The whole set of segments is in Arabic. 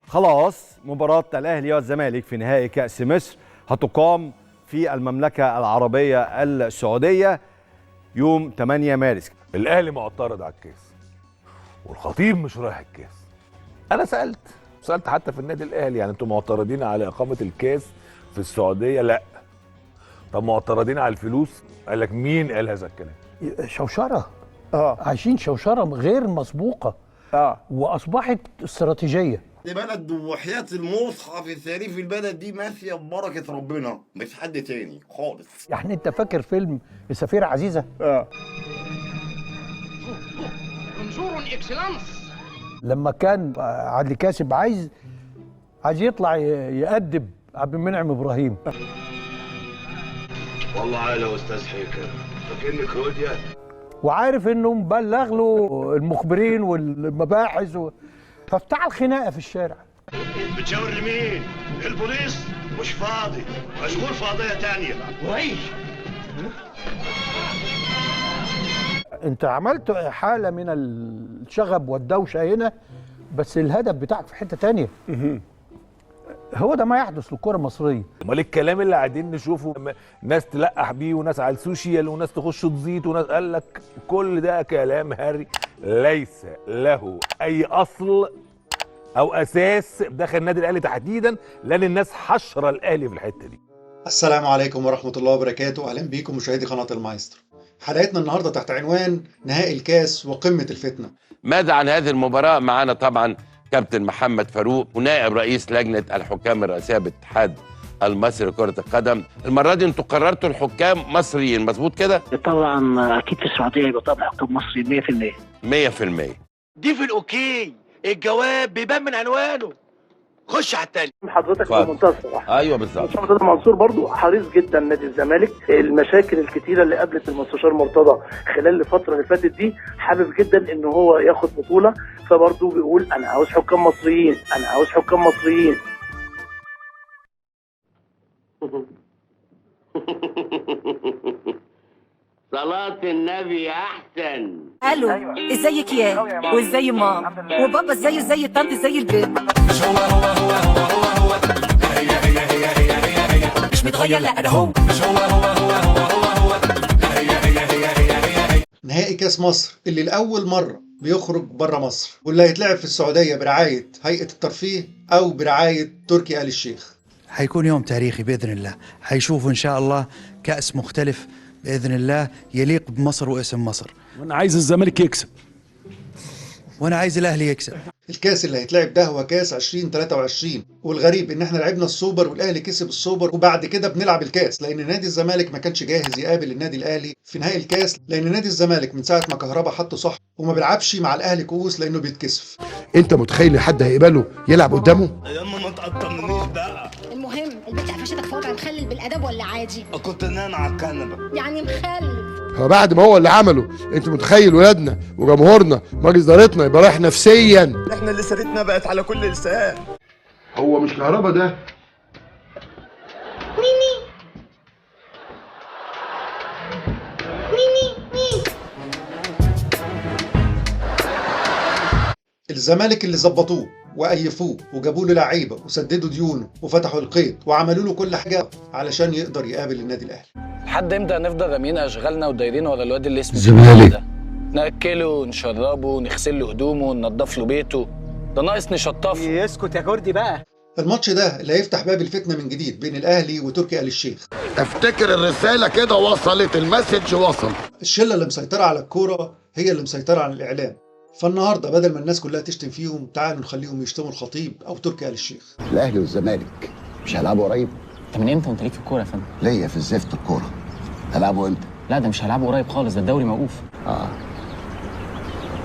خلاص مباراة الأهلي والزمالك في نهائي كأس مصر هتقام في المملكة العربية السعودية يوم 8 مارس. الأهلي معترض على الكاس والخطيب مش رايح الكاس. أنا سألت حتى في النادي الأهلي، يعني أنتم معترضين على إقامة الكاس في السعودية؟ لا. طب معترضين على الفلوس؟ قال لك مين قال هذا الكلام؟ شوشرة. عايشين شوشرة غير مسبوقة. وأصبحت استراتيجية. دي بلد وحياة المصحف الشريف، البلد دي ماشية ببركة ربنا، مش حد تاني خالص. يعني أنت فاكر فيلم السفيرة عزيزة؟ بونجور اكسلانس. لما كان عدلي كاسب عايز يطلع يأدب عبد المنعم إبراهيم. والله عالة أستاذ حيكر، فاكرني كروديا؟ وعارف إنه مبلغ له المخبرين والمباحث فافتعل خناقة في الشارع. بتشاور لمين؟ البوليس؟ مش فاضي، مشغول في قضية تانية. وعيش. انت عملت حالة من الشغب والدوشة هنا، بس الهدف بتاعك في حتة تانية. هو ده ما يحدث للكرة المصرية. امال الكلام اللي قاعدين نشوفه ناس تلقح بيه وناس على السوشيال وناس تخش تزيط وناس، قال لك كل ده كلام هري ليس له اي اصل او اساس داخل النادي الاهلي تحديدا، لان الناس حشره الاهلي في الحته دي. السلام عليكم ورحمه الله وبركاته، اهلا بيكم مشاهدي قناه المايسترو. حلقتنا النهارده تحت عنوان نهائي الكاس وقمه الفتنه. ماذا عن هذه المباراه؟ معانا طبعا كابتن محمد فاروق ونائب رئيس لجنه الحكام الرئاسيه بالاتحاد المصري لكره القدم. المره دي انتوا قررتوا الحكام مصريين، مظبوط كده؟ طبعا اكيد في السعوديه يبقى طبعا حكام مصري 100%. 100%. دي في الأوكي، الجواب بيبان من عنوانه. خش على التاني. حضرتك بمنتهى الصراحه. ايوه بالظبط. المستشار مرتضى منصور برضو حريص جدا نادي الزمالك. المشاكل الكتيره اللي قابلت المستشار مرتضى خلال الفتره اللي فاتت دي، حابب جدا ان هو ياخد بطوله، فبرضو بيقول انا عاوز حكام مصريين، انا عاوز حكام مصريين. صلاة النبي أحسن. الو، ازيك يا وازاي مام وبابا، ازاي طنط زي البيت. مش هو هي مش متغير، لا انا هو مش هو هي. نهائي كاس مصر اللي لاول مره بيخرج بره مصر، واللي هيتلعب في السعوديه برعايه هيئه الترفيه او برعايه تركي آل الشيخ. هيكون يوم تاريخي باذن الله، هيشوفوا ان شاء الله كاس مختلف باذن الله يليق بمصر واسم مصر. وانا عايز الزمالك يكسب وانا عايز الاهلي يكسب. الكاس اللي هيتلعب ده هو كاس 2023، والغريب ان احنا لعبنا السوبر والاهلي كسب السوبر، وبعد كده بنلعب الكاس لان نادي الزمالك ما كانش جاهز يقابل النادي الاهلي في نهائي الكاس، لان نادي الزمالك من ساعه ما كهربا حطه صح وما بيلعبش مع الاهلي كؤوس لانه بيتكسف. انت متخيل حد هيقبله يلعب قدامه؟ ياما ما تقطمنيش بقى. المهم البنت قفشتك في وضع مخلل بالاداب ولا عادي؟ كنت نايم على الكنبه. يعني مخلل. فبعد ما هو اللي عمله، انت متخيل ولادنا وجمهورنا مجلس ادارتنا يبقى رايح نفسيا؟ احنا اللي سيرتنا بقت على كل لسان. هو مش كهربا ده؟ الزمالك اللي ظبطوه وأيفوه وجابوا له لعيبه وسددوا ديونه وفتحوا القيد وعملوا له كل حاجه علشان يقدر يقابل النادي الاهلي. لحد امتى هنفضل راميين اشغالنا ودايرين ورا الواد اللي اسمه الزمالك ده؟ ناكله نشربه نغسل له هدومه ننضف له بيته، ده ناقص نشطفه. يسكت يا كردي بقى. الماتش ده اللي هيفتح باب الفتنه من جديد بين الاهلي وتركي آل الشيخ. افتكر الرساله كده وصلت، المسج وصل. الشله اللي مسيطره على الكوره هي اللي مسيطره على الاعلام، فالنهارده بدل ما الناس كلها تشتم فيهم، تعالوا نخليهم يشتموا الخطيب او تركي آل الشيخ. الاهلي والزمالك مش هيلعبوا قريب؟ انت من امتى وانت ليك في الكوره يا فندم؟ ليا في الزفت الكوره. هيلعبوا امتى؟ لا ده مش هيلعبوا قريب خالص، ده الدوري موقوف.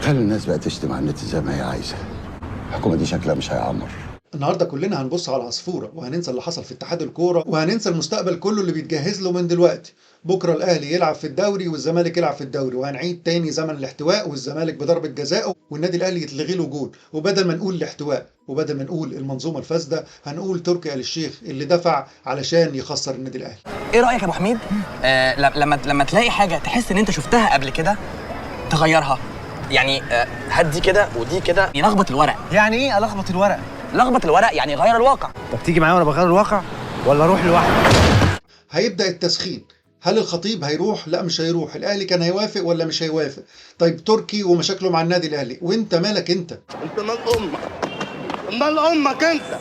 خلي الناس بقى تشتم على النت زي ما هي عايزه. الحكومه دي شكلها مش هيعمر. النهارده كلنا هنبص على العصفوره وهننسى اللي حصل في اتحاد الكوره وهننسى المستقبل كله اللي بيتجهز له من دلوقتي. بكره الاهلي يلعب في الدوري والزمالك يلعب في الدوري، وهنعيد تاني زمن الاحتواء والزمالك بضربه جزاء والنادي الاهلي يتلغي له جول، وبدل ما نقول الاحتواء وبدل ما نقول المنظومه الفاسده هنقول تركي آل الشيخ اللي دفع علشان يخسر النادي الاهلي. ايه رايك يا ابو حميد؟ لما تلاقي حاجه تحس ان انت شفتها قبل كده تغيرها، يعني هات دي كده ودي كده، يلخبط الورق. يعني ايه الخبط الورق؟ لخبط الورق يعني غير الواقع. طب تيجي معايا وانا بغير الواقع ولا اروح لوحدي؟ هيبدأ التسخين. هل الخطيب هيروح؟ لا مش هيروح. الاهلي كان هيوافق ولا مش هيوافق؟ طيب تركي ومشاكله مع النادي الاهلي، وانت مالك انت؟ انت مال امك، مال امك انت.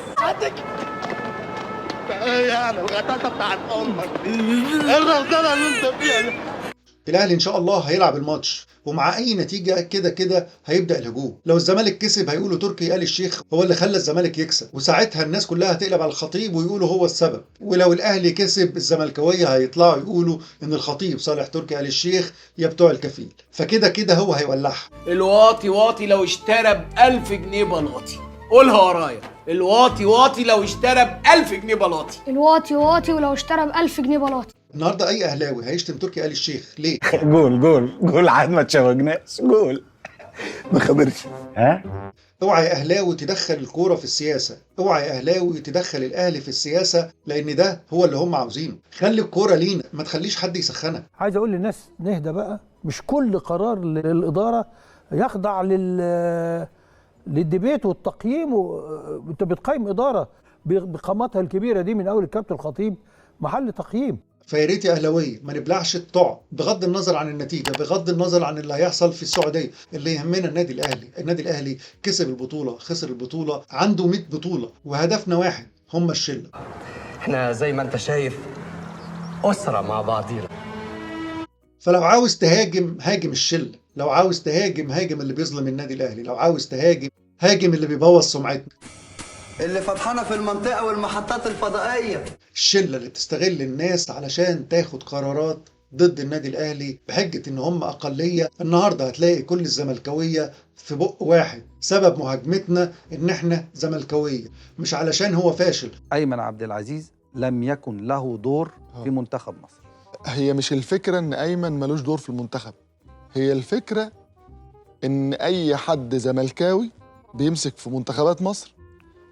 ايه يعني الغطاسه بتاعت امك دي؟ ايه الرجاله اللي انت فيها دي؟ الاهلي ان شاء الله هيلعب الماتش، ومع اي نتيجه كده كده هيبدا الهجوم. لو الزمالك كسب هيقولوا تركي آل الشيخ هو اللي خلى الزمالك يكسب، وساعتها الناس كلها هتقلب على الخطيب ويقولوا هو السبب. ولو الاهلي كسب الزملكاويه هيطلعوا يقولوا ان الخطيب صالح تركي آل الشيخ يا بتوع الكفيل. فكده كده هو هيولعها. الواطي واطي لو اشترى ب1000 جنيه بلاطي. قولها ورايا، الواطي واطي لو اشترى ب1000 جنيه بلاطي. الواطي واطي ولو اشترى ب1000 جنيه بلاطي. النهارده اي اهلاوي هيشتم تركي آل الشيخ ليه؟ جول عاد ما تشوجناش جول. ما خبرش. ها؟ اوعى يا اهلاوي تدخل الكوره في السياسه، اوعى يا اهلاوي تدخل الاهلي في السياسه، لان ده هو اللي هم عاوزينه. خلي الكوره لينا، ما تخليش حد يسخنها. عايز اقول للناس نهدى بقى، مش كل قرار للاداره يخضع للديبيت والتقييم. انت بتقيم اداره بقامتها الكبيره دي من اول الكابتن الخطيب محل تقييم. فيا ريت يا اهلاويه ما نبلعش الطعم بغض النظر عن النتيجه، بغض النظر عن اللي هيحصل في السعوديه. اللي يهمنا النادي الاهلي، النادي الاهلي كسب البطوله، خسر البطوله، عنده 100 بطوله، وهدفنا واحد هم الشله. احنا زي ما انت شايف اسره مع بعضينا. فلو عاوز تهاجم هاجم الشله، لو عاوز تهاجم هاجم اللي بيظلم النادي الاهلي، لو عاوز تهاجم هاجم اللي بيبوظ سمعتنا، اللي فطحانه في المنطقه والمحطات الفضائيه، الشله اللي بتستغل الناس علشان تاخد قرارات ضد النادي الاهلي بحجه ان هم اقليه. النهارده هتلاقي كل الزملكاويه في بق واحد. سبب مهاجمتنا ان احنا زملكاويه، مش علشان هو فاشل. ايمن عبد العزيز لم يكن له دور في منتخب مصر. هي مش الفكره ان ايمن ملوش دور في المنتخب، هي الفكره ان اي حد زملكاوي بيمسك في منتخبات مصر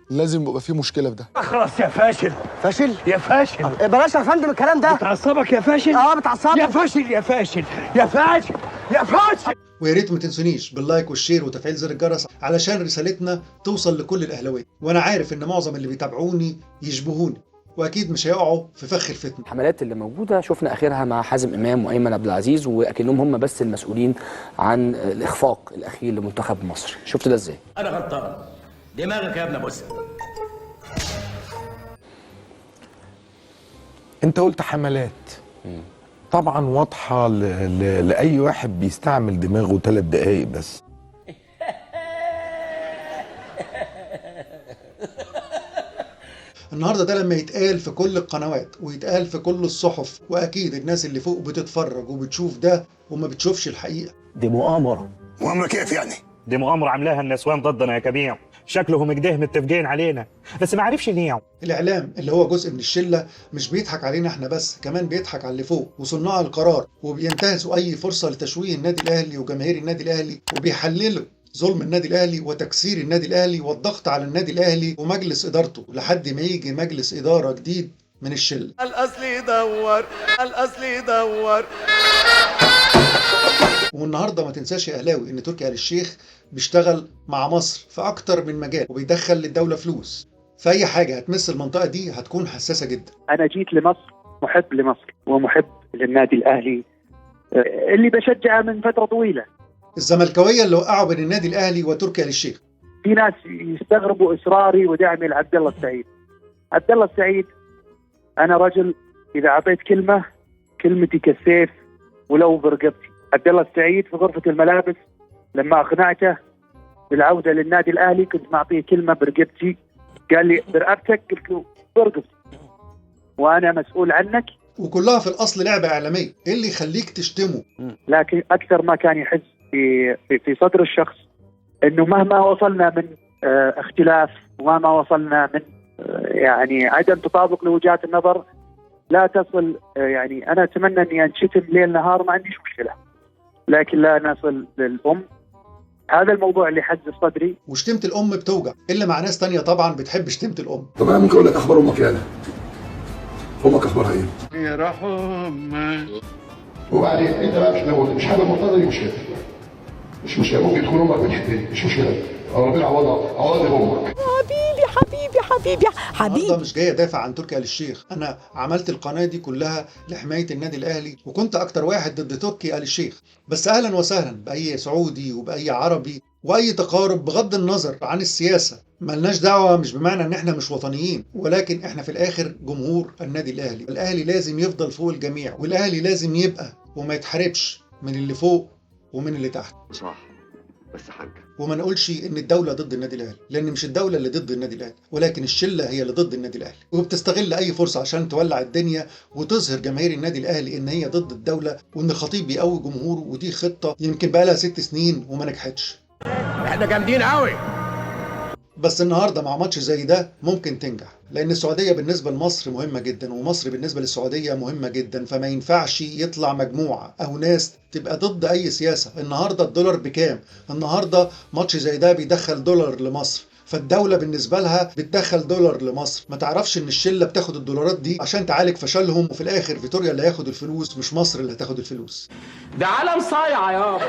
لازم يبقى فيه مشكله في ده. اخلص يا فاشل. فاشل يا فاشل. بلاش يا فندم الكلام ده. بتعصبك يا فاشل. بتعصبك يا فاشل يا فاشل يا فاشل يا فاشل. ويا ريت ما تنسونيش باللايك والشير وتفعيل زر الجرس علشان رسالتنا توصل لكل الاهلاويه. وانا عارف ان معظم اللي بيتابعوني يشبهوني، واكيد مش هيقعوا في فخ الفتنه. الحملات اللي موجوده شفنا اخرها مع حازم امام وايمن عبد العزيز، واكنهم هم بس المسؤولين عن الاخفاق الاخير لمنتخب مصر. شفت ده ازاي؟ انا غلطان. دماغك يا ابن بص. انت قلت حملات طبعا واضحه لاي واحد بيستعمل دماغه 3 دقايق بس. النهارده ده لما يتقال في كل القنوات ويتقال في كل الصحف، واكيد الناس اللي فوق بتتفرج وبتشوف ده وما بتشوفش الحقيقه. دي مؤامره. مؤامره كيف يعني؟ دي مؤامره عاملاها النسوان ضدنا يا كبير، شكلهم كده متفقين علينا بس ما عرفش ليه. الاعلام اللي هو جزء من الشله مش بيضحك علينا احنا بس، كمان بيضحك على اللي فوق وصناع القرار، وبينتهزوا اي فرصه لتشويه النادي الاهلي وجماهير النادي الاهلي، وبيحللوا ظلم النادي الاهلي وتكسير النادي الاهلي والضغط على النادي الاهلي ومجلس ادارته لحد ما يجي مجلس اداره جديد من الشله. الاصل يدور، الاصل يدور. والنهارده ما تنساش يا اهلاوي ان تركي آل الشيخ بيشتغل مع مصر في اكتر من مجال وبيدخل للدوله فلوس، فاي حاجه هتمس المنطقه دي هتكون حساسه جدا. انا جيت لمصر محب لمصر ومحب للنادي الاهلي اللي بشجعه من فتره طويله. الزملكاويه اللي وقعوا بين النادي الاهلي وتركي آل الشيخ. في ناس يستغربوا اصراري ودعمي لعبد الله السعيد. عبد الله السعيد انا رجل اذا اعطيت كلمه كلمتي كالسيف ولو برقبتي. عبد الله السعيد في غرفه الملابس لما اقنعته بالعوده للنادي الاهلي كنت معطيه كلمه برقبتي، قال لي برقبتك، قلت له برقبتي وانا مسؤول عنك. وكلها في الاصل لعبه اعلاميه، ايه اللي يخليك تشتمه؟ لكن اكثر ما كان يحس في صدر الشخص انه مهما وصلنا من اختلاف ومهما وصلنا من يعني عدم تطابق لوجهات النظر لا تصل، يعني انا اتمنى اني انشتم ليل نهار ما عنديش مشكله، لكن لا نصل للام. هذا الموضوع اللي حز صدري. وشتمة الام بتوجع الا مع ناس تانية طبعا بتحب شتمة الام. طب انا ممكن اقول لك اخبار امك يالا؟ امك اخبارها ايه؟ يا راح امك. وبعدين انت بقى لو مش حاجه مرتضى دي مش مشكله، ممكن تكون امك بتحبني مش مشكله، ربنا عوضها امك. حبيبي حبيبي النهارده مش جاي ادافع عن تركي آل الشيخ، انا عملت القناه دي كلها لحمايه النادي الاهلي، وكنت اكتر واحد ضد تركي آل الشيخ. بس اهلا وسهلا باي سعودي وباي عربي واي تقارب بغض النظر عن السياسه، ملناش دعوه، مش بمعنى ان احنا مش وطنيين، ولكن احنا في الاخر جمهور النادي الاهلي. الاهلي لازم يفضل فوق الجميع، والاهلي لازم يبقى وما يتحاربش من اللي فوق ومن اللي تحت. صح بس حاج، وما نقولش ان الدوله ضد النادي الاهلي، لان مش الدوله اللي ضد النادي الاهلي، ولكن الشله هي اللي ضد النادي الاهلي، وبتستغل اي فرصه عشان تولع الدنيا وتظهر جماهير النادي الاهلي ان هي ضد الدوله، وان الخطيب بيقوي جمهوره، ودي خطه يمكن بقى لها 6 سنين وما نجحتش. احنا جامدين قوي. بس النهارده مع ماتش زي ده ممكن تنجح، لان السعوديه بالنسبه لمصر مهمه جدا، ومصر بالنسبه للسعوديه مهمه جدا، فما ينفعش يطلع مجموعه او ناس تبقى ضد اي سياسه. النهارده الدولار بكام؟ النهارده ماتش زي ده بيدخل دولار لمصر، فالدولة بالنسبة لها بتدخل دولار لمصر، ما تعرفش ان الشلة بتاخد الدولارات دي عشان تعالج فشلهم، وفي الاخر فيتوريا اللي هياخد الفلوس مش مصر اللي هتاخد الفلوس. ده عالم صايع يابا.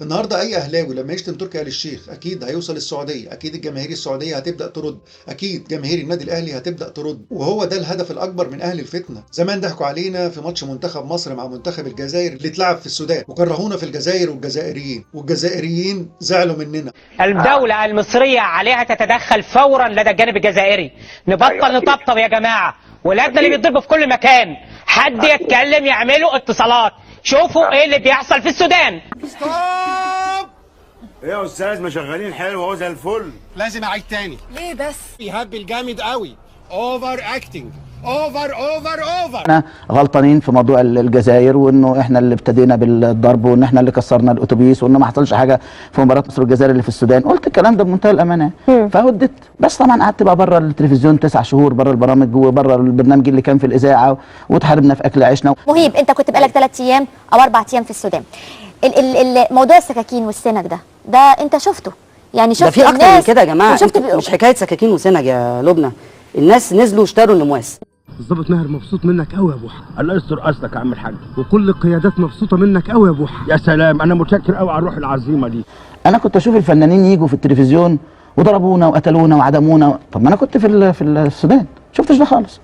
النهارده اي اهلاوي لما يشتم تركي آل الشيخ اكيد هيوصل السعوديه، اكيد الجماهير السعوديه هتبدا ترد، اكيد جماهير النادي الاهلي هتبدا ترد، وهو ده الهدف الاكبر من اهل الفتنه. زمان ضحكوا علينا في ماتش منتخب مصر مع منتخب الجزائر اللي اتلعب في السودان، وكرهونا في الجزائر والجزائريين زعلوا مننا. الدوله المصريه عليها تتدخل فورا لدى الجانب الجزائري، نبطل نطبطب يا جماعه، ولادنا اللي بيتضربوا في كل مكان، حد يتكلم يعملوا اتصالات، شوفوا ايه اللي بيحصل في السودان. ستوب! ايه يا استاذ، ما شغالين حلو اهو زي الفل. لازم اعيد تاني. ليه بس؟ بيهبل جامد قوي. اوفر اكتنج. اوفر. احنا غلطانين في موضوع الجزائر، وانه احنا اللي ابتدينا بالضرب، وان احنا اللي كسرنا الاتوبيس، وانه ما حصلش حاجه في مباراه مصر والجزائر اللي في السودان. قلت الكلام ده بمنتهى الامانه، فهدت. بس طبعا قعدت بقى بره التلفزيون 9 شهور، بره البرامج وبره البرنامج اللي كان في الاذاعه، واتحاربنا في اكل عيشنا. مهيب، انت كنت بقالك 3 ايام او 4 ايام في السودان. موضوع السكاكين والسنج ده انت شفته، يعني شفت ده في اكتر من كده يا جماعه، مش حكايه سكاكين وسنج يا لبنى، الناس نزلوا اشتروا النمواس. الضابط ماهر مبسوط منك قوي يا ابو حق. الله يستر قصدك يا عم الحاج، وكل القيادات مبسوطه منك قوي يا ابو حق. يا سلام، انا متشكر قوي على الروح العظيمه دي. انا كنت اشوف الفنانين يجوا في التلفزيون وضربونا وقتلونا وعدمونا، طب ما انا كنت في السودان شفتش ده خالص.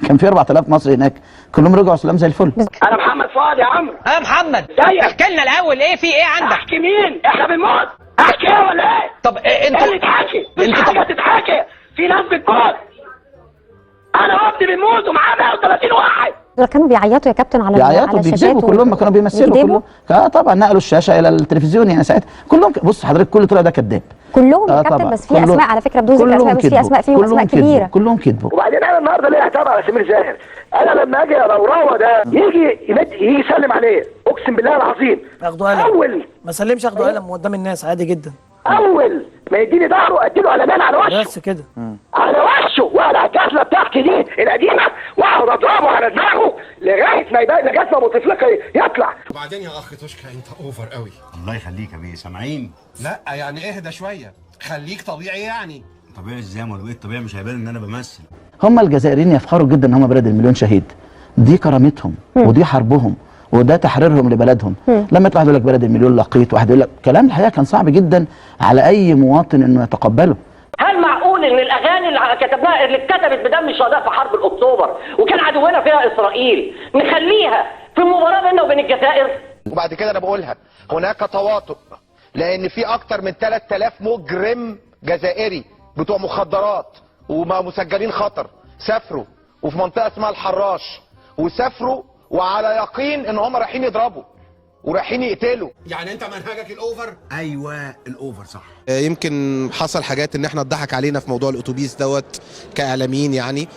كان في 4000 مصري هناك، كلهم رجعوا سلام زي الفل. انا محمد فؤاد يا عمرو. يا محمد احكي لنا الاول ايه في ايه عندك؟ احكي مين؟ احنا بنموت. احكي ايه ولا ايه؟ طب انت اللي تحكي مش حاجه تتحكي، في ناس بتموت. انا وابني بنموت ومعاه 130 واحد. دول كانوا بيعيطوا يا كابتن على بيعيطوا بيكذبوا كلهم، كانوا بيمثلوا كلهم. طبعا نقلوا الشاشه الى التلفزيون يعني ساعتها كلهم. بص حضرتك كل طلع ده كذاب كلهم يا كابتن، بس في اسماء على فكره بدون ذكر اسماء، بس في اسماء فيهم اسماء كبيره. كلهم كذبوا. وبعدين انا النهارده ليه اعتاب على سمير زاهر؟ انا لما اجي روراوه ده يجي يسلم عليه، اقسم بالله العظيم اخده قلم. اول ما سلمش، اخده قلم قدام الناس عادي جدا. اول ما يديني ظهره اديله قلمان على وشه، بس كده على وشه، وعلى الجزله بتاعتي دي القديمه، واقعد اضربه على دماغه لغايه ما يبان، لغايه ما ابو طفلك يطلع. وبعدين يا اخ توشكا انت اوفر قوي. الله يخليك يا بيه، سامعين؟ لا يعني اهدى شويه، خليك طبيعي. يعني طبيعي ازاي؟ ما ايه الطبيعي؟ مش هيبان ان انا بمثل. هم الجزائريين يفخروا جدا ان هم بلد المليون شهيد، دي كرامتهم ودي حربهم وده تحريرهم لبلدهم. لما يطلع يقول لك بلد المليون لقيت، واحد يقول لك كلام الحقيقه كان صعب جدا على اي مواطن انه يتقبله. هل معقول ان الاغاني اللي كتبناها اللي اتكتبت بدم الشهداء في حرب الاكتوبر وكان عدونا فيها اسرائيل نخليها في مباراه بيننا وبين الجزائر؟ وبعد كده انا بقولها، هناك تواطؤ، لان في اكتر من 3000 مجرم جزائري بتوع مخدرات ومسجلين خطر سافروا، وفي منطقه اسمها الحراش، وسافروا وعلى يقين ان هم رايحين يضربوا ورايحين يقتلوا. يعني انت منهجك الاوفر؟ ايوه الاوفر صح. يمكن حصل حاجات ان احنا اتضحك علينا في موضوع الاتوبيس دوت كاعلاميين يعني،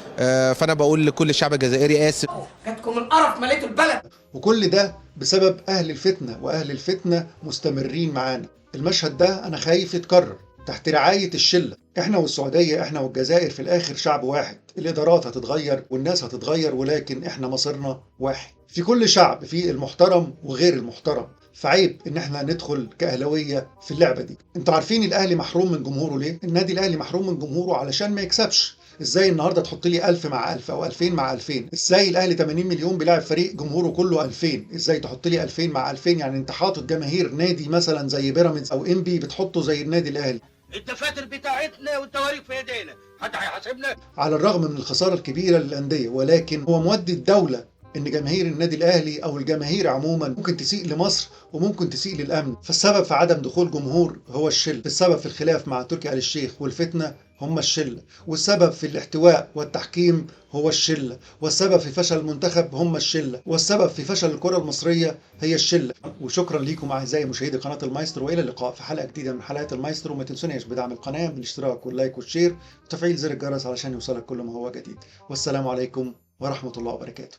فانا بقول لكل الشعب الجزائري اسف. جاتكم القرف مليتوا البلد. وكل ده بسبب اهل الفتنه، واهل الفتنه مستمرين معانا. المشهد ده انا خايف يتكرر تحت رعايه الشله. احنا والسعوديه، احنا والجزائر في الاخر شعب واحد. الادارات هتتغير والناس هتتغير، ولكن احنا مصيرنا واحد. في كل شعب، في المحترم وغير المحترم، فعيب ان احنا ندخل كاهلاويه في اللعبه دي. انتوا عارفين الاهلي محروم من جمهوره ليه؟ النادي الاهلي محروم من جمهوره علشان ما يكسبش. ازاي النهارده تحط لي 1000 مع 1000 او 2000 مع 2000؟ ازاي الاهلي 80 مليون بيلعب فريق جمهوره كله 2000؟ ازاي تحط لي 2000 مع 2000؟ يعني انت حاطط جماهير نادي مثلا زي بيراميدز او انبي بتحطه زي النادي الاهلي. الدفاتر بتاعتنا والتواريخ في ايدينا، حد هيحاسبنا؟ على الرغم من الخسارة الكبيرة للأندية، ولكن هو مودي الدولة إن جماهير النادي الأهلي أو الجماهير عموما ممكن تسيء لمصر وممكن تسيء للأمن. فالسبب في عدم دخول جمهور هو الشلة، السبب في الخلاف مع تركي آل الشيخ والفتنة هم الشلة، والسبب في الاحتواء والتحكيم هو الشلة، والسبب في فشل المنتخب هم الشلة، والسبب في فشل الكرة المصرية هي الشلة. وشكرا لكم أعزائي مشاهدي قناة المايسترو، وإلى اللقاء في حلقة جديدة من حلقات المايسترو. ما تنسونيش بدعم القناة بالاشتراك واللايك والشير وتفعيل زر الجرس علشان يوصلك كل ما هو جديد. والسلام عليكم ورحمة الله وبركاته.